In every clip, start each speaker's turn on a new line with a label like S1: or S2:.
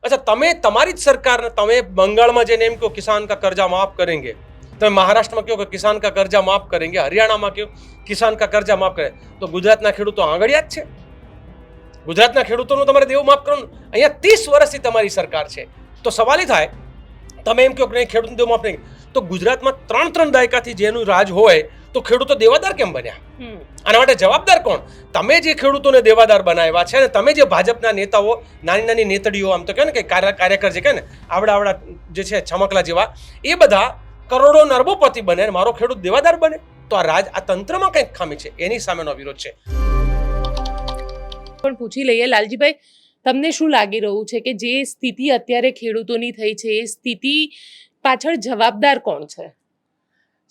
S1: अच्छा, તમે તમારી જ સરકારને તમે બંગાળમાં જઈને એમ કહો કિસાન કા કર્જા માફ કરેંગે, તમે મહારાષ્ટ્રમાં કહો કે કિસાન કા કર્જા માફ કરેંગે, હરિયાણામાં કહો કિસાન કા કર્જા માફ કરે, તો ગુજરાતના ખેડૂતો આંગળિયા જ છે. ગુજરાતના ખેડૂતોનું તમારે દેવું માફ કરવાનું. અહીંયા 30 વર્ષથી તમારી સરકાર છે, તો સવાલ એ થાય તમે એમ કહો કે નહીં ખેડૂતનું દેવું માફ નહીં, તો ગુજરાતમાં 3 દાયકાથી જેનું રાજ હોય તો ખેડૂતો દેવાદાર કેમ બન્યા? આના માટે જવાબદાર કોણ? તમે જે ખેડૂતોને દેવાદાર બનાવ્યા છે ને તમે જે ભાજપના નેતાઓ નાની નાની નેતડીઓ આમ તો કહે ને કે કાર્યકર જે કહે ને આવડા જે છે છમકલા જેવા, એ બધા કરોડો નરબોપતિ બને ને મારો ખેડૂત દેવાદાર બને, તો આ તંત્રમાં કંઈક ખામી છે, એની સામેનો વિરોધ છે.
S2: પણ પૂછી લઈએ લાલજીભાઈ, તમને શું લાગી રહ્યું છે કે જે સ્થિતિ અત્યારે ખેડૂતોની થઈ છે એ સ્થિતિ પાછળ જવાબદાર કોણ છે?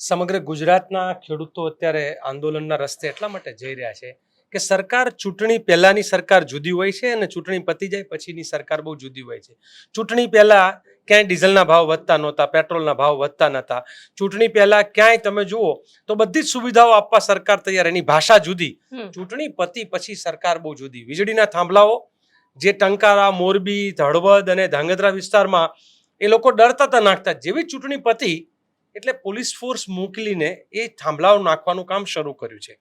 S1: સમગ્ર ગુજરાતના ખેડૂતો અત્યારે આંદોલનના રસ્તે એટલા માટે જઈ રહ્યા છે કે સરકાર ચૂંટણી પહેલાની સરકાર જુદી હોય છે અને ચૂંટણી પતી જાય પછીની સરકાર બહુ જુદી હોય છે. ચૂંટણી પહેલા ક્યાંય ડીઝલના ભાવ વધતા નહોતા, પેટ્રોલના ભાવ વધતા નહોતા. ચૂંટણી પહેલા ક્યાંય તમે જુઓ તો બધી જ સુવિધાઓ આપવા સરકાર તૈયાર, એની ભાષા જુદી. ચૂંટણી પતી પછી સરકાર બહુ જુદી. વીજળીના થાંભલાઓ જે ટંકારા, મોરબી, હળવદ અને ધાંગધ્રા વિસ્તારમાં એ લોકો ડરતા હતા નાખતા, જેવી ચૂંટણી પતી એટલે પોલીસ ફોર્સ મોકલીને એ થાંભલાઓ નાખવાનું કામ શરૂ કર્યું છે.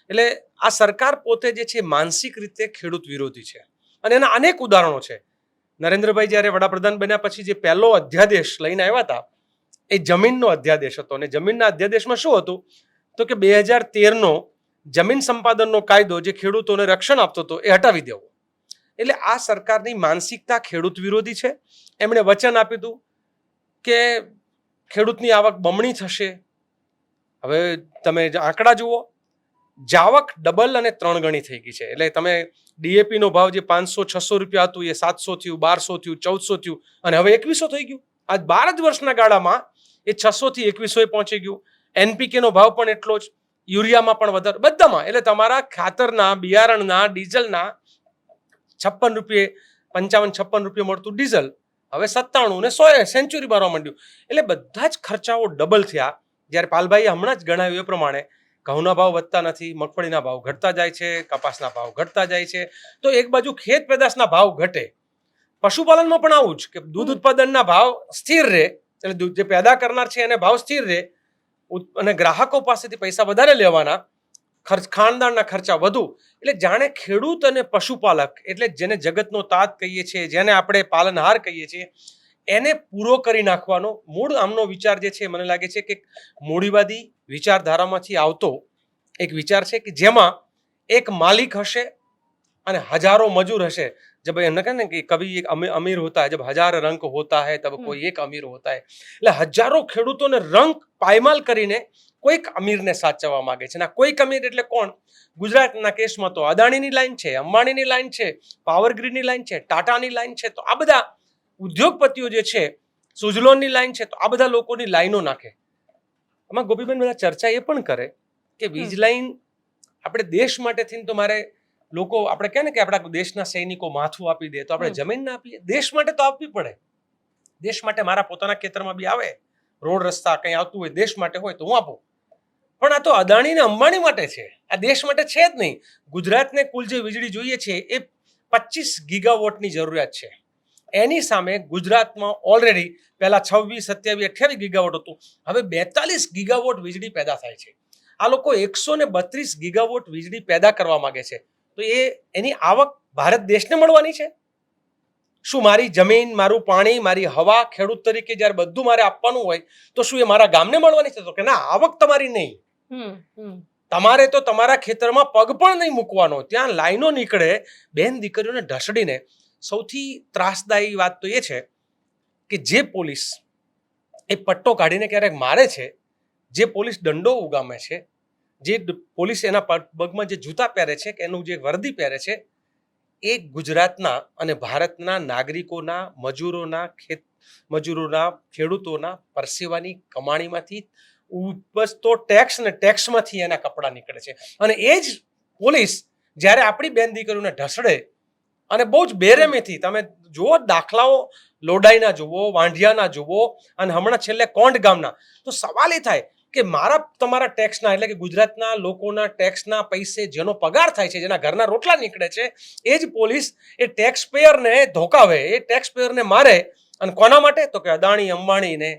S1: એટલે આ સરકાર પોતે જે છે માનસિક રીતે ખેડૂત વિરોધી છે અને એના અનેક ઉદાહરણો છે. નરેન્દ્રભાઈ જ્યારે વડાપ્રધાન બન્યા પછી જે પહેલો અધ્યાદેશ લઈને આવ્યા હતા એ જમીનનો અધ્યાદેશ હતો, અને જમીનના અધ્યાદેશમાં શું હતું તો કે 2013નો જમીન સંપાદનનો કાયદો જે ખેડૂતોને રક્ષણ આપતો હતો એ હટાવી દેવો. એટલે આ સરકારની માનસિકતા ખેડૂત વિરોધી છે. એમણે વચન આપ્યું હતું કે ખેડૂતની આવક બમણી થશે. હવે તમે આંકડા જુઓ, જાવક ડબલ અને 3 ગણી થઈ ગઈ છે. એટલે તમે ડીએપી નો ભાવ જે 500-600 રૂપિયા હતું એ 700 થયું, 1200 થયું, 1400 થયું અને હવે 2100 થઈ ગયું. આ 12 જ વર્ષના ગાળામાં એ 600 થી 2100 પહોંચી ગયું. એનપીકે નો ભાવ પણ એટલો જ, યુરિયામાં પણ વધારે, બધામાં. એટલે તમારા ખાતરના, બિયારણના, ડીઝલના 56 રૂપિયે 55-56 રૂપિયા મળતું ડીઝલ હવે 97 ને 100 સેન્ચુરી મારવા માંડ્યું. એટલે બધા જ ખર્ચાઓ ડબલ થયા. જ્યારે પાલભાઈએ હમણાં જ ગણાવ્યું એ પ્રમાણે ઘઉંના ભાવ વધતા નથી, મગફળીના ભાવ ઘટતા જાય છે, કપાસના ભાવ ઘટતા જાય છે. તો એક બાજુ ખેત પેદાશના ભાવ ઘટે, પશુપાલનમાં પણ આવું જ કે દૂધ ઉત્પાદનના ભાવ સ્થિર રહે, એટલે દૂધ જે પેદા કરનાર છે એને ભાવ સ્થિર રહે અને ગ્રાહકો પાસેથી પૈસા વધારે લેવાના, ખાણદાણના ખર્ચા વધુ. એટલે જાણે ખેડૂત અને પશુપાલક એટલે જેને જગતનો તાત કહીએ છીએ, જેને આપણે પાલનહાર કહીએ છીએ, એને પૂરો કરી નાખવાનો મૂળ આમનો વિચાર જે છે મને લાગે છે કે મૂડીવાદી વિચારધારામાંથી આવતો એક વિચાર છે કે જેમાં એક માલિક હશે અને હજારો મજૂર હશે. जब એને કહે ને કે કभी એક અમીર હોતા है, जब 1000 रंक होता है तब कोई एक अमीर होता है. એટલે હજારો ખેડૂતોને રંક પાયમાલ કરીને કોઈક અમીરને સાચવવા માંગે છે. ના કોઈક અમીર એટલે કોણ? ગુજરાતના કેસમાં તો અદાણીની લાઈન છે, અંબાણીની લાઈન છે, પાવર ગ્રીડની લાઈન છે, ટાટાની લાઈન છે. તો આ બધા ઉદ્યોગપતિઓ જે છે, સુઝલોનની લાઈન છે, તો આ બધા લોકોની લાઈનો નાખે. આમાં ગોપીબેન બધા ચર્ચા એ પણ કરે કે વીજ લાઈન આપણે દેશ માટે થઈને તો મારે લોકો આપણે કહે ને કે આપણા દેશના સૈનિકો માથું આપી દે તો આપણે જમીન ના આપીએ? દેશ માટે તો આપવી પડે. દેશ માટે મારા પોતાના ખેતરમાં બી આવે, રોડ રસ્તા કંઈ આવતું હોય દેશ માટે હોય તો હું આપું. પણ આ તો અદાણી ને અંબાણી માટે છે, આ દેશ માટે છે જ નહીં. ગુજરાતને કુલ જે વીજળી જોઈએ છે એ 25 ગીગાવોટની જરૂરિયાત છે. એની સામે ગુજરાતમાં ઓલરેડી પહેલા 26, 27, 28 ગીગાવોટ હતું, હવે 42 ગીગાવોટ વીજળી પેદા થાય છે. આ લોકો 132 ગીગાવોટ વીજળી પેદા કરવા માંગે છે. તો એની આવક ભારત દેશને મળવાની છે? શું મારી જમીન, મારું પાણી, મારી હવા ખેડૂત તરીકે જ્યારે બધું મારે આપવાનું હોય તો શું એ મારા ગામને મળવાની છે? તો કે ના, આવક તમારી નહીં. તમારે તો તમારા ખેતરમાં પગ પણ નહીં મૂકવાનો. ત્યાં લાઈનો નીકળે બેન દીકરીઓને ઢસડીને. સૌથી ત્રાસદાયી વાત તો એ છે કે જે પોલીસ એ પટ્ટો કાઢીને ક્યારેક મારે છે, જે પોલીસ દંડો ઉગામે છે, જે પોલીસ એના પગમાં જે જૂતા પહેરે છે કે એનું જે વર્દી પહેરે છે, એ ગુજરાતના અને ભારતના નાગરિકોના, મજૂરોના, ખેડૂતોના પરસેવાની કમાણીમાંથી ઉપજતો ટેક્સ ને ટેક્સમાંથી એના કપડાં નીકળે છે. અને એ જ પોલીસ જ્યારે આપણી બેન દીકરીઓને ઢસડે અને બહુ જ બેરેમીથી, તમે જુઓ દાખલાઓ લોડાઈના જુઓ, વાંઢિયાના જુઓ અને હમણાં છેલ્લે કોંડ ગામના, તો સવાલ એ થાય કે તમારા ટેક્સના એટલે કે ગુજરાતના લોકોના ટેક્સના પૈસે જેનો પગાર થાય છે, જેના ઘરના રોટલા નીકળે છે, એ જ પોલીસ એ ટેક્સ પેયરને ધોકાવે, એ ટેક્સ પેયરને મારે. અને કોના માટે? તો કે અદાણી અંબાણીને,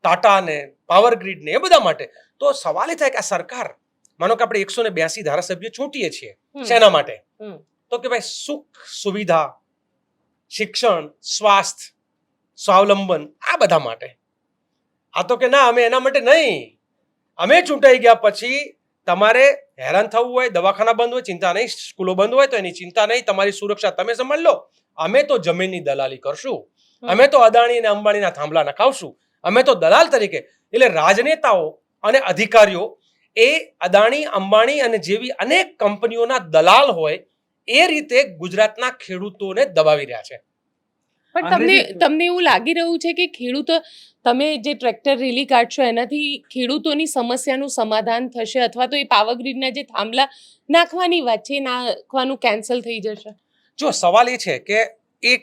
S1: ટાટાને, પાવર ગ્રીડને, એ બધા માટે. તો સવાલ એ થાય કે આ સરકાર, માનો કે આપણે 182 ધારાસભ્ય ચૂંટીએ છીએ, શેના માટે? તો કે ભાઈ સુખ સુવિધા, શિક્ષણ, સ્વાસ્થ્ય, સ્વાવલંબન, આ બધા માટે. આ તો કે ના, અમે એના માટે નહીં. અમે ચૂંટાઈ ગયા પછી તમારે હેરાન થવું હોય, દવાખાના બંધ હોય, ચિંતા નહીં, સ્કૂલો બંધ હોય તો એની ચિંતા નહીં, તમારી સુરક્ષા તમે સંભાળ લો. અમે તો જમીનની દલાલી કરશું, અમે તો અદાણી અને અંબાણીના થાંભલા નખાવશું, અમે તો દલાલ તરીકે. એટલે રાજનેતાઓ અને અધિકારીઓ એ અદાણી, અંબાણી અને જેવી અનેક કંપનીઓના દલાલ હોય એ રીતે ગુજરાતના ખેડૂતોને દબાવી રહ્યા છે.
S2: પણ તમને એવું લાગી રહ્યું છે કે ખેડૂતો, તમે જે ટ્રેક્ટર રેલી કાઢશો એનાથી ખેડૂતોની સમસ્યાનું સમાધાન થશે, અથવા તો એ પાવર ગ્રીડના જે થાંભલા નાખવાની વાત છે એ નાખવાનું કેન્સલ થઈ જશે?
S1: જો સવાલ એ છે કે એ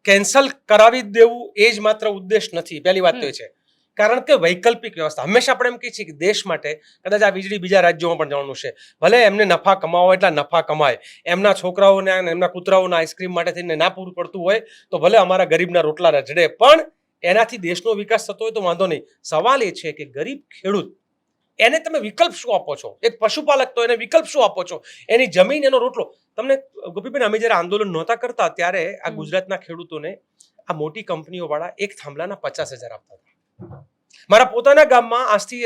S1: કેન્સલ કરાવી દેવું એ જ માત્ર ઉદ્દેશ નથી. પહેલી વાત તો એ છે, કારણ કે વૈકલ્પિક વ્યવસ્થા હંમેશા આપણે એમ કહીએ છીએ કે દેશ માટે કદાચ આ વીજળી બીજા રાજ્યોમાં પણ જવાનું છે, ભલે એમને નફા કમાવો એટલા નફા કમાય, એમના છોકરાઓને અને એમના કૂતરાઓના આઈસ્ક્રીમ માટે થઈને ના પૂરું પડતું હોય તો ભલે અમારા ગરીબના રોટલા રજડે, પણ એનાથી દેશનો વિકાસ થતો હોય તો વાંધો નહીં. સવાલ એ છે કે ગરીબ ખેડૂત, એને તમે વિકલ્પ શું આપો છો? એક પશુપાલક તો એને વિકલ્પ શું આપો છો? એની જમીન, એનો રોટલો. તમને ગોપીબેન, અમે જ્યારે આંદોલન નહોતા કરતા ત્યારે આ ગુજરાતના ખેડૂતોને આ મોટી કંપનીઓ વાળા એક થાંભલાના 50,000 આપતા હતા. મારા પોતાના ગામમાં આજથી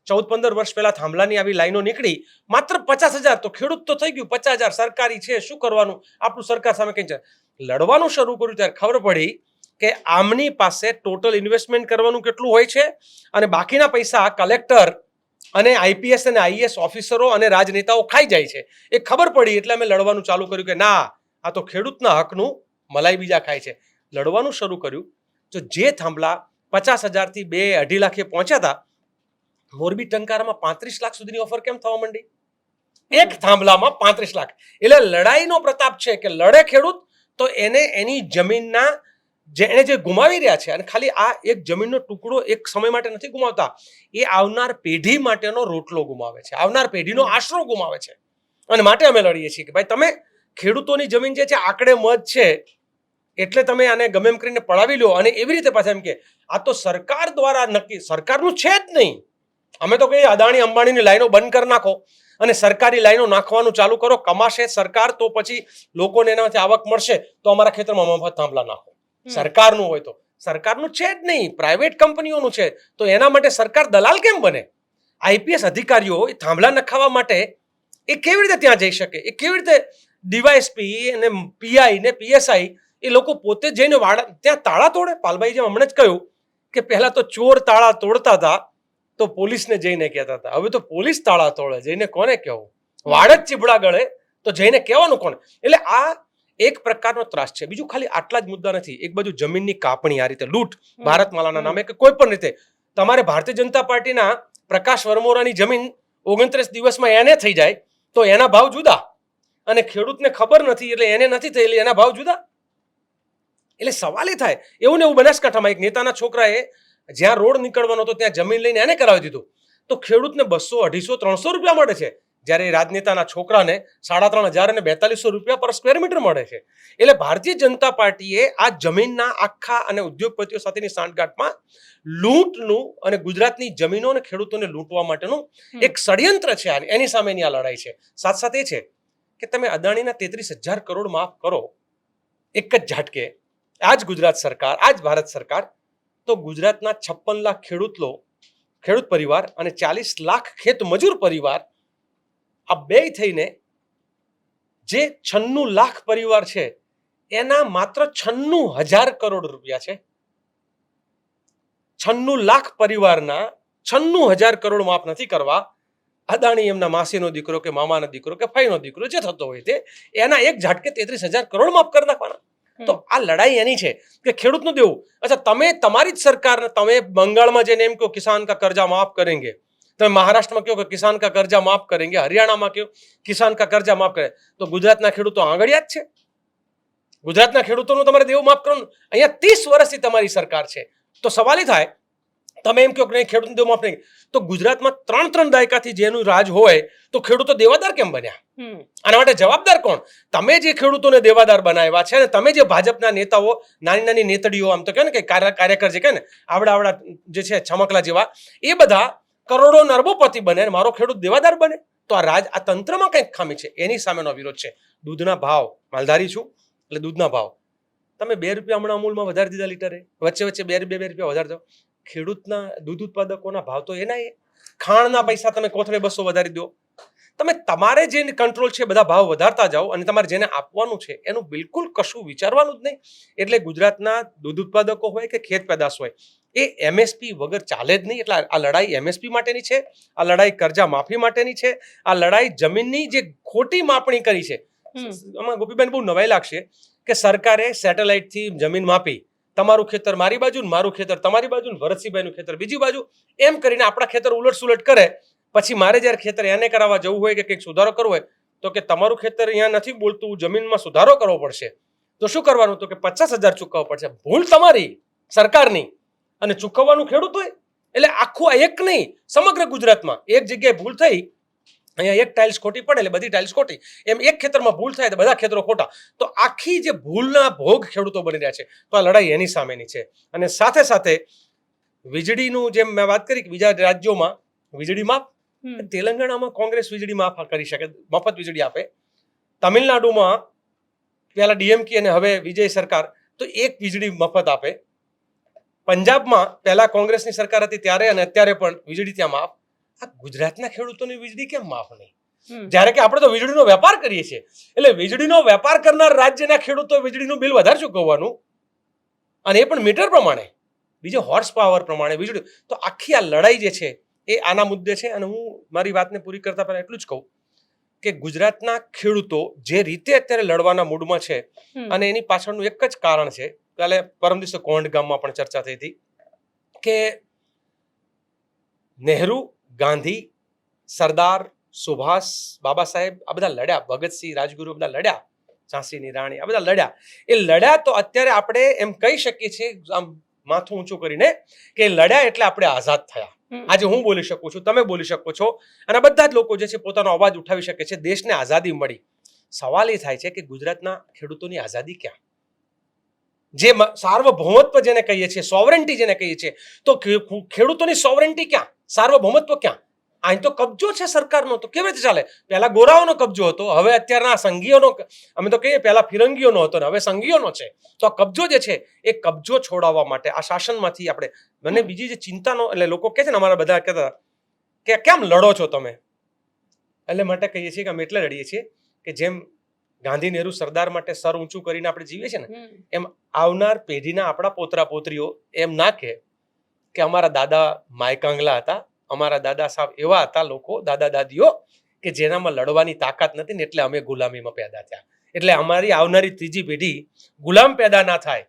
S1: 14-15 વર્ષ પહેલા થાંભલાની આવી લાઈનો નીકળી, માત્ર 50,000. તો ખેડૂત તો થઈ ગયું 50,000, સરકારી છે, શું કરવાનું? આપણું સરકાર સામે કઈ લડવાનું શરૂ કર્યું ત્યારે ખબર પડી કે આમની પાસે ટોટલ ઇન્વેસ્ટમેન્ટ કરવાનું કેટલું હોય છે અને બાકીના પૈસા કલેક્ટર અને આઈપીએસ અને આઈએસ ઓફિસરો અને રાજનેતાઓ ખાઈ જાય છે. એ ખબર પડી એટલે અમે લડવાનું ચાલુ કર્યું કે ના, આ તો ખેડૂતના હકનું મલાઈ બીજા ખાય છે. લડવાનું શરૂ કર્યું. તો જે થાંભલા 50,000 થી 2-2.5 લાખે પહોંચ્યા હતા, મોરબી ટંકારામાં 35 લાખ સુધીની ઓફર કેમ થવા માંડી? એક થાંભલામાં 35 લાખ. એટલે લડાઈનો પ્રતાપ છે કે લડે ખેડૂત તો એને એની જમીનના એને જે ગુમાવી રહ્યા છે, અને ખાલી આ એક જમીનનો ટુકડો એક સમય માટે નથી ગુમાવતા, એ આવનાર પેઢી માટેનો રોટલો ગુમાવે છે, આવનાર પેઢીનો આશરો ગુમાવે છે. અને માટે અમે લડીએ છીએ કે ભાઈ તમે ખેડૂતોની જમીન જે છે આંકડે મત છે એટલે તમે આને ગમે એમ કરીને પડાવી લો. અને એવી રીતે પાછા એમ કે આ તો સરકાર દ્વારા નક્કી, સરકારનું છે જ નહીં. અમે તો કહીએ અદાણી અંબાણીની લાઈનો બંધ કરી નાખો અને સરકારી લાઈનો નાખવાનું ચાલુ કરો. કમાશે સરકાર તો પછી લોકોને એનામાંથી આવક મળશે, તો અમારા ખેતરમાં મફત થાંભલા નાખો. સરકારનું હોય તો, સરકારનું છે જ નહીં, પ્રાઇવેટ કંપનીઓનું છે, તો એના માટે સરકાર દલાલ કેમ બને? આઈપીએસ અધિકારીઓ એ થાંભલા નખાવવા માટે એ કેવી રીતે ત્યાં જઈ શકે? એ કેવી રીતે ડીવાયએસપી અને પીઆઈ ને પીએસઆઈ એ લોકો પોતે જઈને ત્યાં તાળા તોડે? પાલભાઈ જેમ હમણાં જ કહ્યું કે પહેલા તો ચોર તાળા તોડતા હતા તો પોલીસને જઈને કહેતા હતા, હવે તો પોલીસ તાળા તોડે, જઈને કોને કહેવું? વાડ જ ચીબડા ગળે તો જઈને કહેવાનું કોને? એટલે આ એક પ્રકારનો ત્રાસ છે. બીજું ખાલી આટલા જ મુદ્દા નથી. એક બાજુ જમીનની કાપણી, આ રીતે લૂંટ ભારતમાલાના નામે કે કોઈ પણ રીતે તમારે ભારતીય જનતા પાર્ટીના પ્રકાશ વરમોરાની જમીન 29 દિવસમાં એને થઈ જાય તો એના ભાવ જુદા, અને ખેડૂતને ખબર નથી એટલે એને નથી થયેલી, એના ભાવ જુદા. એટલે સવાલ એ થાય, એવું ને એવું બનાસકાંઠામાં એક નેતાના છોકરાએ જ્યાં રોડ નીકળવાનો હતો ત્યાં જમીન લઈને એને કરાવી દીધું, તો ખેડૂતને 200, 250, 300 રૂપિયા મળે છે, જ્યારે રાજનેતાના છોકરાને 3,500 અને 4200 રૂપિયા પર સ્ક્વેર મીટર મળે છે. એટલે ભારતીય જનતા પાર્ટીએ આ જમીનના આખા અને ઉદ્યોગપતિઓ સાથેની સાંઠગાંઠમાં લૂંટનું અને ગુજરાતની જમીનો અને ખેડૂતોને લૂંટવા માટેનું એક ષડયંત્ર છે. એની સામેની આ લડાઈ છે. સાથ સાથે એ છે કે તમે અદાણીના 33,000 કરોડ માફ કરો એક જ ઝાટકે, આ જ ગુજરાત સરકાર, આ જ ભારત સરકાર, તો ગુજરાતના 56 લાખ ખેડૂત પરિવાર અને 40 લાખ ખેત મજૂર પરિવાર, આ બે થઈને જે 96 લાખ પરિવાર છે એના માત્ર 96,000 કરોડ રૂપિયા છે. 96 લાખ પરિવારના 96,000 કરોડ માફ નથી કરવા. અદાણી એમના માસીનો દીકરો કે મામાનો દીકરો કે ફાઈનો દીકરો જે થતો હોય તે એના એક ઝાટકે 33,000 કરોડ માફ કરી નાખવાના. તો આ લડાઈ એની છે કે ખેડૂતનું દેવું. અચ્છા, તમે તમારી જ સરકારને તમે બંગાળમાં જઈને એમ કહો કિસાન કા કર્જા માફ કરેંગે, તમે મહારાષ્ટ્રમાં કહો કે કિસાન કા કર્જા માફ કરેંગે, હરિયાણામાં કહો કિસાન કા કર્જા માફ કરે, તો ગુજરાતના ખેડૂતો આંગળિયા જ છે. ગુજરાતના ખેડૂતોનું તમારે દેવું માફ કરવાનું. અહીંયા 30 વર્ષથી તમારી સરકાર છે. તો સવાલ એ થાય તમે એમ કહો કે નહીં ખેડૂતને દેવું માફ નહીં, તો ગુજરાતમાં 3 દાયકાથી જેનું રાજ હોય તો ખેડૂતો દેવાદાર કેમ બન્યા? આના માટે જવાબદાર કોણ? તમે જે ખેડૂતોને દેવાદાર બનાવ્યા છે, અને તમે જે ભાજપના નેતાઓ નાની નાની નેતડીઓ, આમ તો કહે ને કે કાર્યકર જે કહે ને આવડા જે છે છમકલા જેવા, એ બધા કરોડો નરબોપતિ બને અને મારો ખેડૂત દેવાદાર બને, તો આ તંત્રમાં કંઈક ખામી છે. એની સામેનો વિરોધ છે. દૂધના ભાવ, માલધારી છું એટલે દૂધના ભાવ તમે 2 રૂપિયા હમણાં અમૂલમાં વધારી દીધા લીટરે, વચ્ચે 2 રૂપિયા વધારી દો. ખેડૂતના દૂધ ઉત્પાદકોના ભાવ તો એના ખાણના પૈસા તમે કોથળે 200 વધારી દો. તમે તમારે જે કંટ્રોલ છે બધા ભાવ વધારતા જાઓ, અને તમારે જેને આપવાનું છે એનું બિલકુલ કશું વિચારવાનું જ નહીં. એટલે ગુજરાતના દૂધ ઉત્પાદકો હોય કે ખેત પેદાશ હોય, એ એમએસપી વગર ચાલે જ નહીં. એટલે આ લડાઈ એમએસપી માટેની છે, આ લડાઈ કર્જા માફી માટેની છે, આ લડાઈ જમીનની જે ખોટી માપણી કરી છે. આમાં ગોપીબેન બહુ નવાઈ લાગશે કે સરકારે સેટેલાઇટથી જમીન માપી, તમારું ખેતર મારી બાજુ, મારું ખેતર તમારી બાજુ, ભરતસિંહભાઈનું ખેતર બીજી બાજુ, એમ કરીને આપણા ખેતર ઉલટ સુલટ કરે. પછી મારે જ્યારે ખેતર એને કરાવવા જવું હોય કે કંઈક સુધારો કરવો હોય તો કે તમારું ખેતર અહીંયા નથી બોલતું, જમીનમાં સુધારો કરવો પડશે. તો શું કરવાનું? તો કે 50,000 ચૂકવવા પડશે. ભૂલ તમારી સરકારની અને ચૂકવવાનું ખેડૂત હોય. એટલે આખું એક નહીં, સમગ્ર ગુજરાતમાં એક જગ્યાએ ભૂલ થઈ, અહીંયા એક ટાઇલ્સ ખોટી પડે એટલે બધી ટાઇલ્સ ખોટી, એમ એક ખેતરમાં ભૂલ થાય તો બધા ખેતરો ખોટા. તો આખી જે ભૂલના ભોગ ખેડૂતો બની રહ્યા છે. તો આ લડાઈ એની સામેની છે. અને સાથે સાથે વીજળીનું જેમ મેં વાત કરી કે બીજા રાજ્યોમાં વીજળી માફ, તેલંગાણામાં કોંગ્રેસ વીજળી માફ કરી શકે, મફત વીજળી આપે. તમિલનાડુમાં પહેલા ડીએમકે અને હવે વિજય સરકાર તો એક વીજળી મફત આપે. પંજાબમાં પહેલા કોંગ્રેસની સરકાર હતી ત્યારે અને અત્યારે પણ વીજળી ત્યાં માફ. આ ગુજરાતના ખેડૂતોની વીજળી કેમ માફ નહીં? જ્યારે કે આપણે તો વીજળીનો વેપાર કરીએ છીએ. એટલે વીજળીનો વેપાર કરનાર રાજ્યના ખેડૂતો વીજળીનું બિલ વધારે ચૂકવવાનું, અને એ પણ મીટર પ્રમાણે, બીજો હોર્સ પાવર પ્રમાણે વીજળી. તો આખી આ લડાઈ જે છે એ આના મુદ્દે છે. અને હું મારી વાતને પૂરી કરતા પહેલા એટલું જ કહું કે ગુજરાતના ખેડૂતો જે રીતે અત્યારે લડવાના મૂડમાં છે, અને એની પાછળનું એક જ કારણ છે. કાલે પરમ દિવસે કોંઢ ગામમાં પણ ચર્ચા થઈ હતી કે નહેરુ, ગાંધી, સરદાર, સુભાષ, બાબા સાહેબ આ બધા લડ્યા, ભગતસિંહ, રાજગુરુ બધા લડ્યા, ઝાંસીની રાણી આ બધા લડ્યા. એ લડ્યા તો અત્યારે આપણે એમ કહી શકીએ છીએ આમ માથું ઊંચું કરીને કે લડ્યા એટલે આપણે આઝાદ થયા. આજે હું બોલી શકું છું, તમે બોલી શકો છો, અને બધા જ લોકો જે છે પોતાનો અવાજ ઉઠાવી શકે છે. દેશને આઝાદી મળી. સવાલ એ થાય છે કે ગુજરાતના ખેડૂતોની આઝાદી ક્યાં? જે સાર્વભૌમત્વ જેને કહીએ છીએ, સોવરેન્ટી જેને કહીએ છીએ, તો ખેડૂતોની સોવરેન્ટી ક્યાં? સાર્વભૌમત્વ ક્યાં? અહીં તો કબજો છે સરકારનો. તો કેવી રીતે ચાલે? પહેલા ગોરાઓનો કબજો હતો, હવે અત્યારના સંઘીઓનો, અમે તો કહીએ પહેલા ફિરંગીઓનો હતો ને હવે સંઘીઓનો છે. તો આ કબજો જે છે એ કબજો છોડાવવા માટે આ શાસનમાંથી આપણે, મને બીજી જે ચિંતાનો, એટલે લોકો કહે છે ને અમારા બધા કહેતા કે કેમ લડો છો તમે? એટલે માટે કહીએ છીએ કે અમે એટલે લડીએ છીએ કે જેમ ગાંધી, નહેરુ, સરદાર માટે સર ઊંચું કરીને આપણે જીવીએ છીએ ને, એમ આવનાર પેઢીના આપણા પોતરા પોતરીઓ એમ ના કહે કે અમારા દાદા માયકાંગલા હતા, અમારા દાદા સાહેબ એવા હતા લોકો, દાદા દાદીઓ કે જેનામાં લડવાની તાકાત નથી ને એટલે અમે ગુલામીમાં પેદા થયા. એટલે અમારી આવનારી ત્રીજી પેઢી ગુલામ પેદા ના થાય,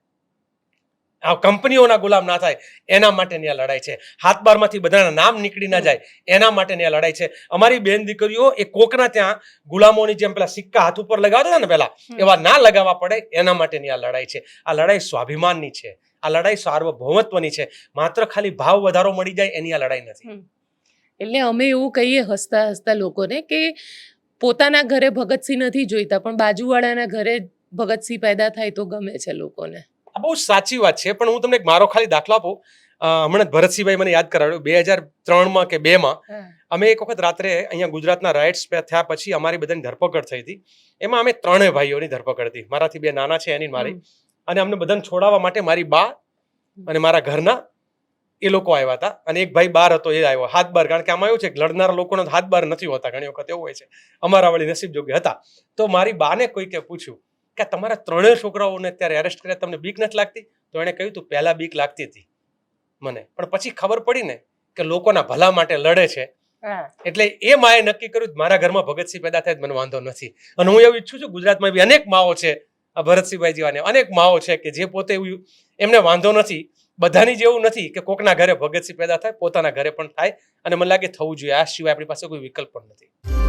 S1: આ કંપનીઓના ગુલામ ના થાય, એના માટેની આ લડાઈ છે. હાથબારમાંથી બધાના નામ નીકળી ના જાય એના માટેની આ લડાઈ છે. અમારી બેન દીકરીઓ એ કોકના ત્યાં ગુલામોની જેમ પેલા સિક્કા હાથ ઉપર લગાવતા હતા ને પેલા, એવા ના લગાવવા પડે એના માટેની આ લડાઈ છે. આ લડાઈ સ્વાભિમાનની છે, આ લડાઈ સાર્વભૌમત્વની છે. માત્ર ખાલી ભાવ વધારો મળી જાય એની આ લડાઈ નથી.
S2: એટલે અમે એવું કહીએ હસતા હસતા લોકોને કે પોતાના ઘરે ભગતસિંહ નથી જોઈતા, પણ બાજુવાળાના ઘરે ભગતસિંહ પેદા થાય તો ગમે છે લોકોને.
S1: આ બહુ સાચી વાત છે. પણ હું તમને એક મારો ખાલી દાખલો આપું. હમણાં ભરતસિંહભાઈ મને યાદ કરાવ્યું, 2003માં કે 2માં અમે એક વખત રાત્રે અહીંયા ગુજરાતના રાઇટ્સ થયા પછી અમારી બધાની ધરપકડ થઈ હતી. એમાં અમે 3 ભાઈઓની ધરપકડ હતી, મારાથી 2 નાના છે એની મારી. અને અમને બધાને છોડાવવા માટે મારી બા અને મારા ઘરના એ લોકો આવ્યા હતા, અને એક ભાઈ બાર હતો એ આવ્યો હાથ બાર. કારણ કે આમાં એવું છે કે લડનારા લોકોનો હાથ બાર નથી હોતા, ઘણી વખત એવું હોય છે. અમારા વળી નસીબ જોગે હતા. તો મારી બાને કોઈકે પૂછ્યું કે તમારા 3 છોકરાઓને અત્યારે એરેસ્ટ કર્યા, તમને બીક નથી લાગતી? તો એણે કહ્યું તું પહેલા બીક લાગતી હતી મને, પણ પછી ખબર પડી ને કે લોકોના ભલા માટે લડે છે, એટલે એ માએ નક્કી કર્યું મારા ઘરમાં ભગતસિંહ પેદા થાય મને વાંધો નથી. અને હું એવું ઈચ્છું છું ગુજરાતમાં બી અનેક માઓ છે, આ ભરતસિંહભાઈ જેવા અનેક માઓ છે કે જે પોતે એવું એમને વાંધો નથી, બધાની જેવું નથી કે કોકના ઘરે ભગતસિંહ પેદા થાય, પોતાના ઘરે પણ થાય. અને મને લાગે થવું જોઈએ. આ સિવાય આપણી પાસે કોઈ વિકલ્પ પણ નથી.